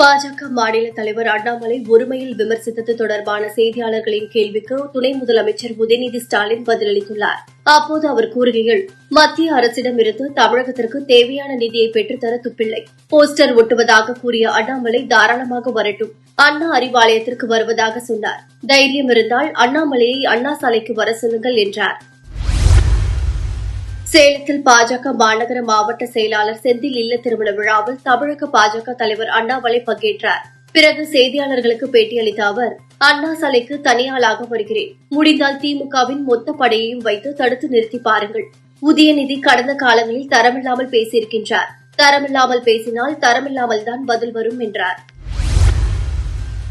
பாஜக மாநில தலைவர் அண்ணாமலை ஒருமையில் விமர்சித்தது தொடர்பான செய்தியாளர்களின் கேள்விக்கு துணை முதலமைச்சர் உதயநிதி ஸ்டாலின் பதிலளித்துள்ளார். அப்போது அவர் கூறுகையில், மத்திய அரசிடமிருந்து தமிழகத்திற்கு தேவையான நிதியை பெற்றுத்தர துப்பில்லை. போஸ்டர் ஒட்டுவதாக கூறிய அண்ணாமலை தாராளமாக வரட்டும், அண்ணா அறிவாலயத்திற்கு வருவதாக சொன்னார். தைரியம் இருந்தால் அண்ணாமலையை அண்ணா சாலைக்கு வர சொல்லுங்கள் என்றார். சேலத்தில் பாஜக மாநகர மாவட்ட செயலாளர் செந்தில் இல்ல திருமண விழாவில் தமிழக பாஜக தலைவர் அண்ணாமலை பங்கேற்றார். பிறகு செய்தியாளர்களுக்கு பேட்டியளித்த அவர், அண்ணா சாலைக்கு தனியாளாக வருகிறேன். முடிந்தால் திமுகவின் மொத்த படையையும் வைத்து தடுத்து நிறுத்தி பாருங்கள். உதயநிதி கடந்த காலங்களில் தரமில்லாமல் பேசியிருக்கின்றார். தரமில்லாமல் பேசினால் தரமில்லாமல்தான் பதில் வரும் என்றார்.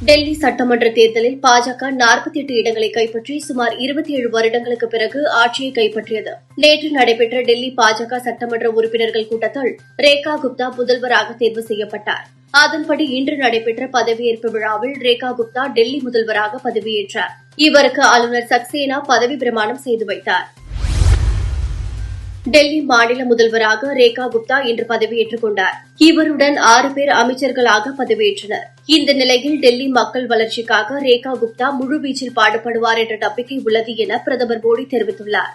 டெல்லி சட்டமன்ற தேர்தலில் பாஜக 48 இடங்களை கைப்பற்றி சுமார் 27 வருடங்களுக்கு பிறகு ஆட்சியை கைப்பற்றியது. நேற்று நடைபெற்ற டெல்லி பாஜக சட்டமன்ற உறுப்பினர்கள் கூட்டத்தில் ரேகா குப்தா முதல்வராக தேர்வு செய்யப்பட்டார். அதன்படி இன்று நடைபெற்ற பதவியேற்பு விழாவில் ரேகா குப்தா டெல்லி முதல்வராக பதவியேற்றார். இவருக்கு ஆளுநர் சக்சேனா பதவி பிரமாணம் செய்து வைத்தார். டெல்லி மாநில முதல்வராக ரேகா குப்தா இன்று பதவியேற்றுக் கொண்டார். இவருடன் 6 பேர் அமைச்சர்களாக பதவியேற்றனர். இந்த நிலையில் டெல்லி மக்கள் வளர்ச்சிக்காக ரேகா குப்தா முழுவீச்சில் பாடுபடுவார் என்ற நம்பிக்கை உள்ளது என பிரதமர் மோடி தெரிவித்துள்ளார்.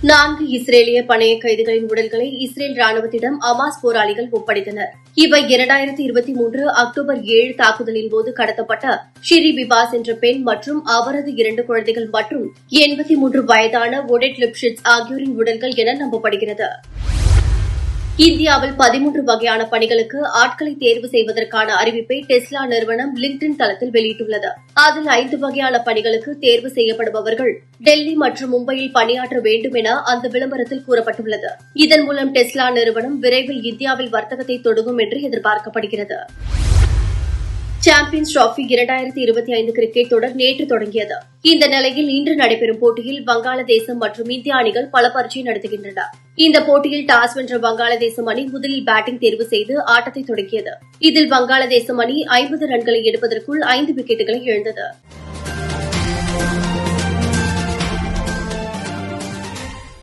4 இஸ்ரேலிய பணைய கைதிகளின் உடல்களை இஸ்ரேல் ராணுவத்திடம் அமாஸ் போராளிகள் ஒப்படைத்தனர். இவை 2023 அக்டோபர் 7 தாக்குதலின்போது கடத்தப்பட்ட ஷிரி பிபாஸ் என்ற பெண் மற்றும் அவரது 2 குழந்தைகள் மற்றும் 83 வயதான ஒடெட் லிப்ஷிட்ஸ் ஆகியோரின் உடல்கள் என நம்பப்படுகிறது. இந்தியாவில் 13 வகையான பணிகளுக்கு ஆட்களை தேர்வு செய்வதற்கான அறிவிப்பை டெஸ்லா நிறுவனம் லிங்க்டின் தளத்தில் வெளியிட்டுள்ளது. அதில் 5 வகையான பணிகளுக்கு தேர்வு செய்யப்படுபவர்கள் டெல்லி மற்றும் மும்பையில் பணியாற்ற வேண்டும் என அந்த விளம்பரத்தில் கூறப்பட்டுள்ளது. இதன் மூலம் டெஸ்லா நிறுவனம் விரைவில் இந்தியாவில் வர்த்தகத்தை தொடங்கும் என்று எதிர்பார்க்கப்படுகிறது. சாம்பியன்ஸ் டிராபி 2025 கிரிக்கெட் தொடர் நேற்று தொடங்கியது. இந்த நிலையில் இன்று நடைபெறும் போட்டியில் வங்காளதேசம் மற்றும் இந்திய அணிகள் பல பரீட்சை நடத்துகின்றன. இந்த போட்டியில் டாஸ் வென்ற வங்காளதேசம் அணி முதலில் பேட்டிங் தேர்வு செய்து ஆட்டத்தை தொடங்கியது. இதில் வங்காளதேசம் அணி 50 ரன்களை எடுப்பதற்குள் 5 விக்கெட்டுகளை இழந்தது.